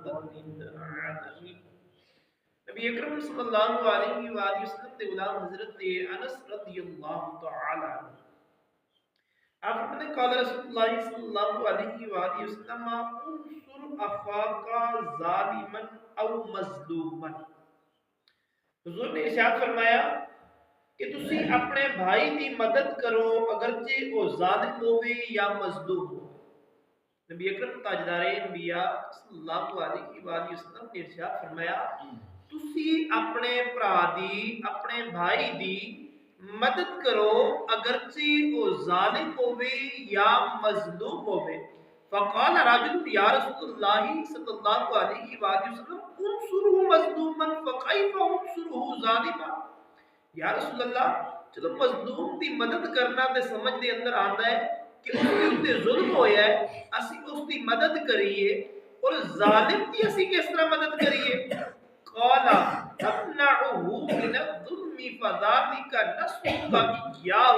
رحمۃ للعالمین۔ نبی اکرم صلی اللہ علیہ وآلہ وسلم کے غلام حضرت انس رضی اللہ تعالی عنہ آپ فرماتے ہیں قال رسول اللہ صلی اللہ علیہ وآلہ وسلم انصر اخاک ظالما او مظلوما۔ حضور نے ارشاد فرمایا کہ تسی اپنے بھائی دی مدد کرو اگرچہ وہ ظالم ہوئے یا مظلوم ہو۔ نبی اکرم تاجدار انبیاء صلی اللہ علیہ وآلہ وسلم نے ارشاد فرمایا تسی اپنے بھرا دی اپنے بھائی دی مدد کرو اگرچہ وہ ظالم ہوئے یا مظلوم ہوئے۔ فقال رجل یا رسول اللہ صلی اللہ علیہ وآلہ وسلم انصره مظلوما فكيف انصره ظالما۔ یا رسول اللہ چلو مظلوم دی مدد کرنا تے سمجھ دے اندر آندا ہے کہ اس کے اوتے ظلم ہویا ہے اسی اس دی مدد کریے، اور ظالم دی اسی کس طرح مدد کریے؟ قال تمنعه من الظلم فذلك نصرك اياه۔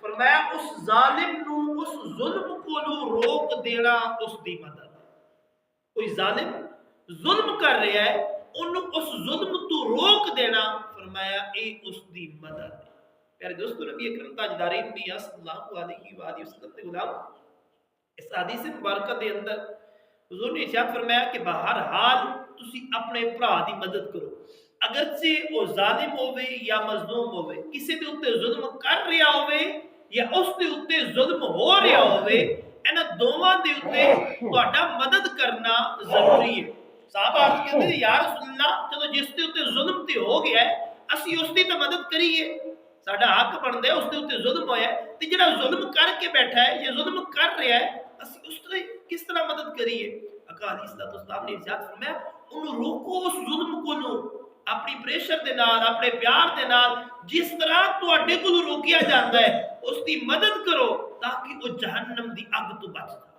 فرمایا اس ظالم نو اس ظلم کو روک دینا اس دی مدد۔ کوئی ظالم ظلم کر رہا ہے انہوں اس ظلم تو روک دینا فرمایا اے اس دی مدد۔ پیارے دوستو نبی اکرم تاجدار انبیاء صلی اللہ علیہ وآلہ وسلم کے غلام اس حدیث مبارکہ دے اندر حضور نے ارشاد فرمایا کہ بہرحال تسی اپنے بھرا دی مدد کرو اگرچہ وہ ظالم ہوئے یا مظلوم ہوئے، کسی دے اوتے ظلم کر رہا ہوئے یا اس دے اوتے ظلم ہو رہا ہوئے، انہاں دوواں دے اوتے تہاڈا مدد کرنا ضروری ہے۔ صحابہ عرض کہتے ہیں یا رسول اللہ چلو جس دے اوتے ظلم تے ہو گیا ہے اسی اس دی تے مدد کریے، ساڈا حق بندا ہے، اس دے اوتے ظلم ہویا ہے تے جڑا ظلم کر کے بیٹھا ہے یا ظلم کر رہا ہے اسی اس طرح کس طرح مدد کریے؟ اکالی صلی اللہ نے ارشاد فرمایا انہوں روکو اس ظلم کو لو اپنی پریشر دے نال اپنے پیار دے نال، جس طرح تواڈے کول روکیا جاندا ہے اس دی مدد کرو تاکہ وہ جہنم دی اگ تو بچ جائے۔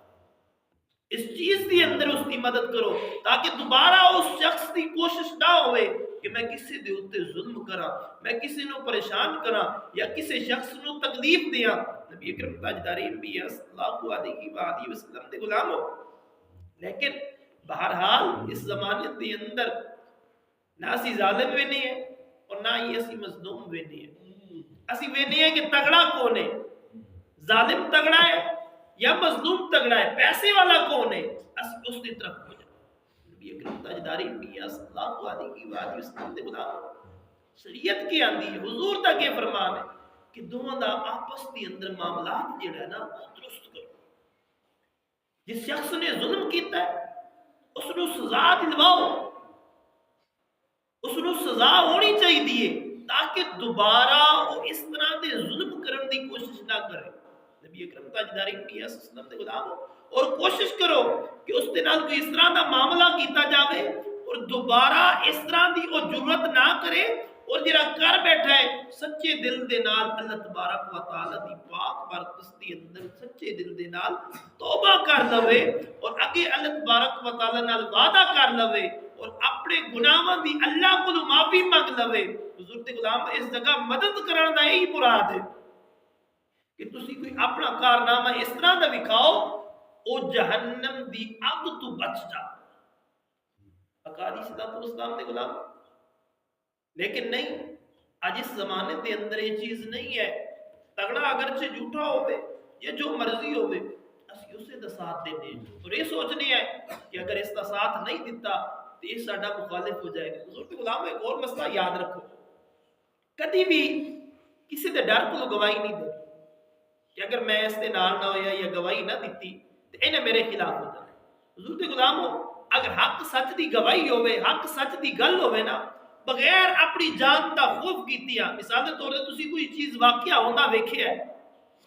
اس چیز دی اندر اس دی مدد کرو تاکہ دوبارہ اس شخص دی کوشش نہ ہوئے کہ میں کسی دے اوتے ظلم کراں، میں کسی نو پریشان کراں یا کسی شخص نو تکلیف دیاں۔ نبی اکرم تاجدار انبیاء صلی اللہ علیہ وآلہ وسلم دے غلاموں، لیکن بہرحال اس زمانے دے اندر نہ اسی ظالم بھی نہیں ہے اور نہ ہی اسی مظلوم بھی نہیں ہے۔ اسی بھی نہیں ہے کہ تگڑا کون ہے، ظالم تگڑا ہے یا مظلوم تگڑا ہے، پیسے والا کون ہے، اسی اس کی طرف ہو جائے۔ نبی اکرم تاجدار انبیاء صلی اللہ علیہ وآلہ وسلم دے غلام شریعت کی آندی ہے، حضور تک یہ فرمان ہے کہ دونوں دا آپس دی اندر معاملات جڑا ہے نا درست کرو۔ جس شخص نے ظلم کیتا ہے اس نو سزا دلواؤ، اس نو سزا ہونی چاہیے تاکہ دوبارہ وہ اس طرح دے ظلم کرنے دی کوشش نہ کرے۔ نبی اکرم تاجدار انبیاء صلی اللہ علیہ وسلم دے غلام ہو اور کوشش کرو کہ اس دے نال کوئی اس طرح دا معاملہ کیتا جاوے اور دوبارہ اس طرح دی وہ جرات نہ کرے، اور جڑا کر بیٹھا ہے سچے دل دے نال اللہ تبارک و تعالی دی پاک بارکت دی اندر سچے دل دے نال توبہ کر لوے اور اگے اللہ تبارک و تعالی نال وعدہ کر لوے اور اپنے گناہاں دی اللہ کو معافی مانگ لوے۔ حضور دے غلام اس جگہ مدد کرن دا یہی مراد ہے کہ تسی کوئی اپنا کارنامہ اس طرح دا دکھاؤ او جہنم دی اگ تو بچ جا۔ اکادی صلی اللہ دے غلام، لیکن نہیں آج اس زمانے دے اندر یہ چیز نہیں ہے۔ تگڑا اگرچہ جھوٹا ہوئے یا جو مرضی ہوئے اسی اسے دا ساتھ دینے اور یہ سوچنی ہے کہ اگر اس کا ساتھ نہیں دیتا تو یہ ساڈا مخالف ہو جائے گا۔ حضور کے غلام ایک اور مسئلہ یاد رکھو، کدی بھی کسی دے ڈر کو گواہی نہیں دے کہ اگر میں اس دے نال نہ ہویا یا گواہی نہ دیتی تو انہیں میرے خلاف ہو جائے۔ حضور کے غلام ہو اگر حق سچ دی گواہی ہوئے، حق سچ دی گل ہوئے نا، بغیر اپنی جان دا خوف کیتیا، مثال دے طور تے تسی کوئی چیز واقعہ ہونا ویکھیا ہے،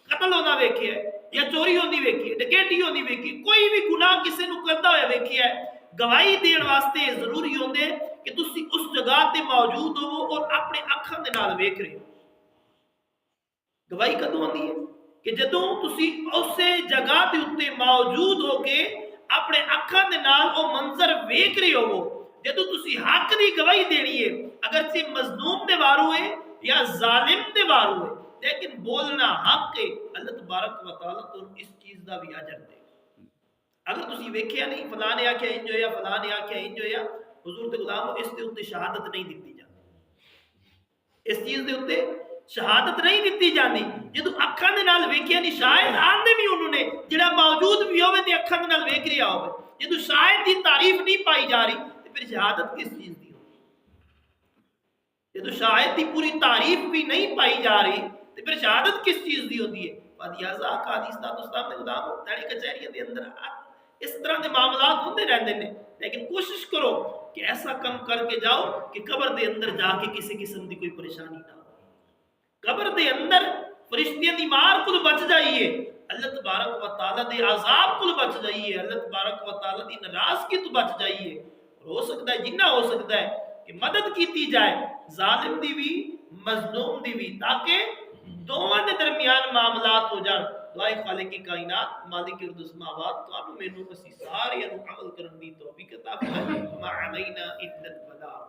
قتل ہونا ویکھیا ہے یا چوری ہوندی ویکھی ہے، ڈکیٹی ہوندی ویکھی ہے، کوئی بھی گناہ کسی نو کردا ہویا ویکھیا ہے، گواہی دین واسطے ضروری ہوندے کہ تسی اس جگہ تے موجود ہو اور اپنے اکھاں دے نال ویکھ رہے ہو۔ گواہی کدوں ہوندی ہے کہ جدوں تسی اسے جگہ تے اوتے موجود ہو کے اپنے اکھاں دے نال او منظر ویکھ رہے ہو، جدوں تسی حق دی گواہی دینی ہے، اگرچہ مظلوم دے وارو ہے یا ظالم دے وارو ہے، لیکن بولنا حق ہے، اللہ تبارک و تعالیٰ تو اس چیز دا بھی اجر دے۔ اگر تسی ویکھیا نہیں فلاں نے آکھیا انج ہویا فلاں نے آکھیا انج ہویا، حضور دے غلامو اس دے اوتے شہادت نہیں دتی جاندی، اس چیز دے اوتے شہادت نہیں دتی جاندی جدوں اکھاں دے نال ویکھیا نہیں، شاید آندے بھی انہوں نے جڑا موجود بھی ہوے تے اکھاں دے نال ویکھ رہا ہوے، جدوں شاید دی تعریف نہیں پائی جا رہی تے پھر شہادت کس چیز دی ہوگی؟ جدوں شاید دی پوری تعریف بھی نہیں پائی جا رہی تے پھر شہادت کس چیز دی ہوتی ہے؟ فادیازہ احادیث دا دوستان دے غلام داڑھی کچہریاں دے اندر اس طرح دے معاملات ہوندے رہندے نے، لیکن کوشش کرو کہ ایسا کم کر کے جاؤ کہ قبر دے اندر جا کے کسی قسم دی کوئی پریشانی نہ ہو، قبر دے اندر فرشتیاں دی مار کو بچ جائیے، اللہ تبارک و تعالی دے عذاب کو بچ جائیے، اللہ تبارک و تعالی دی ناراضگی تو بچ جائیے، اور ہو سکتا ہے جنہ ہو سکتا ہے کہ مدد کیتی جائے ظالم دی بھی مظلوم دی بھی، تاکہ دونوں دے درمیان معاملات ہو جان۔ دعائے خالق کائنات مالک ارض السماوات تو انو مینوں اسی سارے عمل کرن دی توفیق عطا فرمائے۔ ما علینا الا البلاغ۔